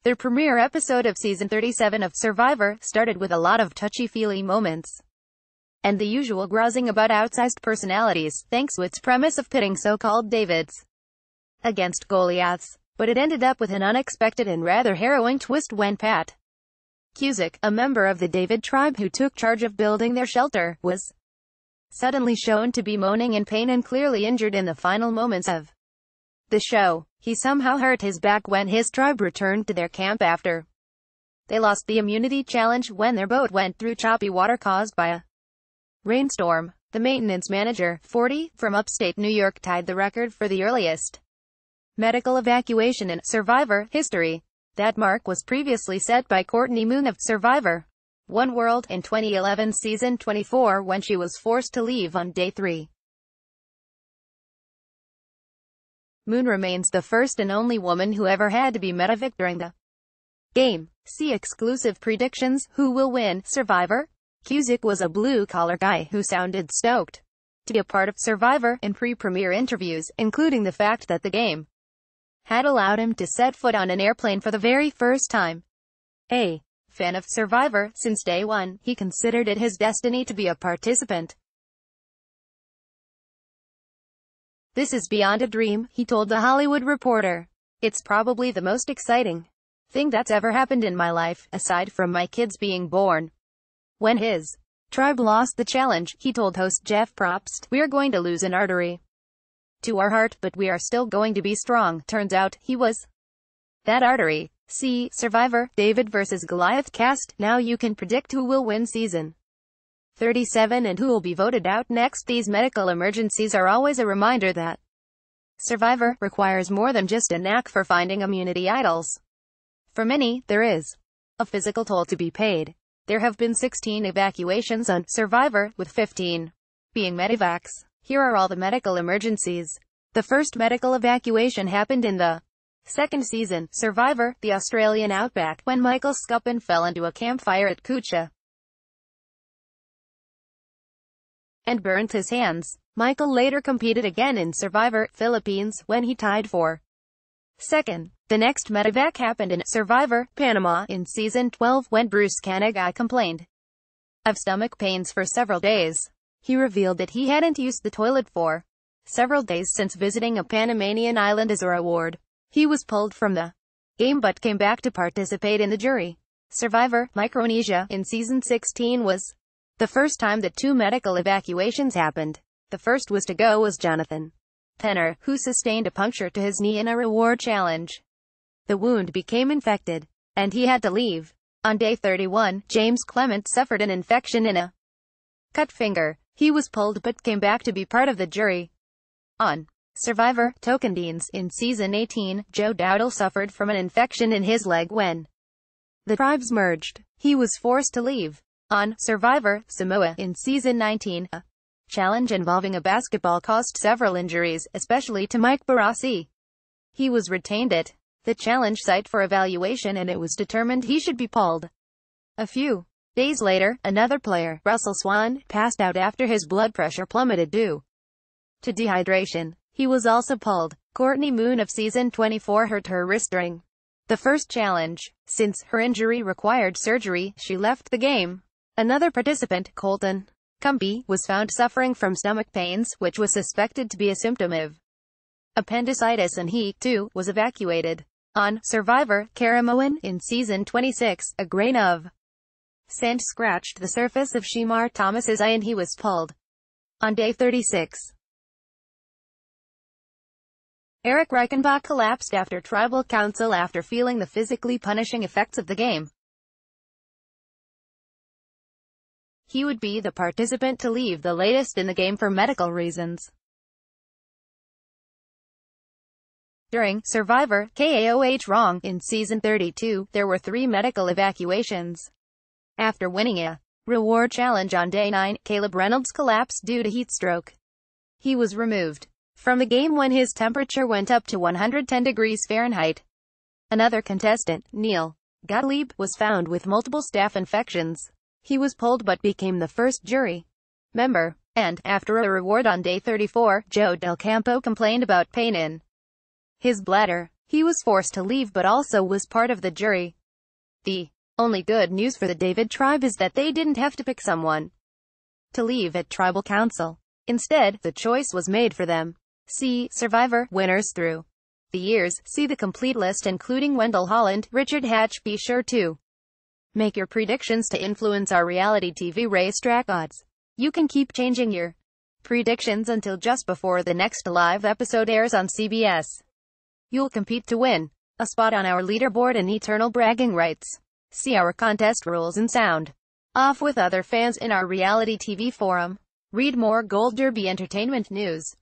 The premiere episode of season 37 of Survivor started with a lot of touchy-feely moments and the usual grousing about outsized personalities, thanks to its premise of pitting so-called Davids against Goliaths. But it ended up with an unexpected and rather harrowing twist when Pat Cusack, a member of the David tribe who took charge of building their shelter, was suddenly shown to be moaning in pain and clearly injured in the final moments of the show. He somehow hurt his back when his tribe returned to their camp after they lost the immunity challenge when their boat went through choppy water caused by a rainstorm. The maintenance manager, 40, from upstate New York tied the record for the earliest medical evacuation in Survivor history. That mark was previously set by Courtney Moon of Survivor One World in 2011 season 24 when she was forced to leave on day 3. Moon remains the first and only woman who ever had to be medevac during the game. See exclusive predictions. Who will win Survivor? Cusack was a blue-collar guy who sounded stoked to be a part of Survivor in pre-premiere interviews, including the fact that the game had allowed him to set foot on an airplane for the very first time. A fan of Survivor since day one, he considered it his destiny to be a participant. "This is beyond a dream," he told The Hollywood Reporter. "It's probably the most exciting thing that's ever happened in my life, aside from my kids being born." When his tribe lost the challenge, he told host Jeff Probst, "We are going to lose an artery to our heart, but we are still going to be strong." Turns out, he was that artery. See Survivor, David vs. Goliath cast. Now you can predict who will win season 37 and who will be voted out next. These medical emergencies are always a reminder that Survivor requires more than just a knack for finding immunity idols. For many, there is a physical toll to be paid. There have been 16 evacuations on Survivor, with 15 being medevacs. Here are all the medical emergencies. The first medical evacuation happened in the second season, Survivor, the Australian outback, when Michael Scuppin fell into a campfire at Kucha and burnt his hands. Michael later competed again in Survivor, Philippines, when he tied for second. The next medevac happened in Survivor, Panama, in season 12, when Bruce Kanagai complained of stomach pains for several days. He revealed that he hadn't used the toilet for several days since visiting a Panamanian island as a reward. He was pulled from the game but came back to participate in the jury. Survivor, Micronesia, in season 16 was the first time that 2 medical evacuations happened. The first was to go was Jonathan Penner, who sustained a puncture to his knee in a reward challenge. The wound became infected, and he had to leave. On day 31, James Clement suffered an infection in a cut finger. He was pulled but came back to be part of the jury. On Survivor, Tocantins, in season 18, Joe Dowdle suffered from an infection in his leg when the tribes merged. He was forced to leave. On Survivor, Samoa, in season 19, a challenge involving a basketball caused several injuries, especially to Mike Barassi. He was retained at the challenge site for evaluation and it was determined he should be pulled. A few days later, another player, Russell Swan, passed out after his blood pressure plummeted due to dehydration. He was also pulled. Courtney Moon of season 24 hurt her wrist during the first challenge. Since her injury required surgery, she left the game. Another participant, Colton Cumbie, was found suffering from stomach pains, which was suspected to be a symptom of appendicitis, and he, too, was evacuated. On Survivor, Karamoan, in season 26, a grain of sand scratched the surface of Shemar Thomas's eye and he was pulled. On day 36, Eric Reichenbach collapsed after tribal council after feeling the physically punishing effects of the game. He would be the participant to leave the latest in the game for medical reasons. During Survivor, KAOH Wrong, in season 32, there were 3 medical evacuations. After winning a reward challenge on day 9, Caleb Reynolds collapsed due to heat stroke. He was removed from the game when his temperature went up to 110 degrees Fahrenheit. Another contestant, Neil Gottlieb, was found with multiple staph infections. He was pulled but became the first jury member. And, after a reward on day 34, Joe Del Campo complained about pain in his bladder. He was forced to leave but also was part of the jury. The only good news for the David tribe is that they didn't have to pick someone to leave at tribal council. Instead, the choice was made for them. See Survivor winners through the years. See the complete list including Wendell Holland, Richard Hatch. Be sure to make your predictions to influence our reality TV racetrack odds. You can keep changing your predictions until just before the next live episode airs on CBS. You'll compete to win a spot on our leaderboard and eternal bragging rights. See our contest rules and sound off with other fans in our reality TV forum. Read more Gold Derby Entertainment news.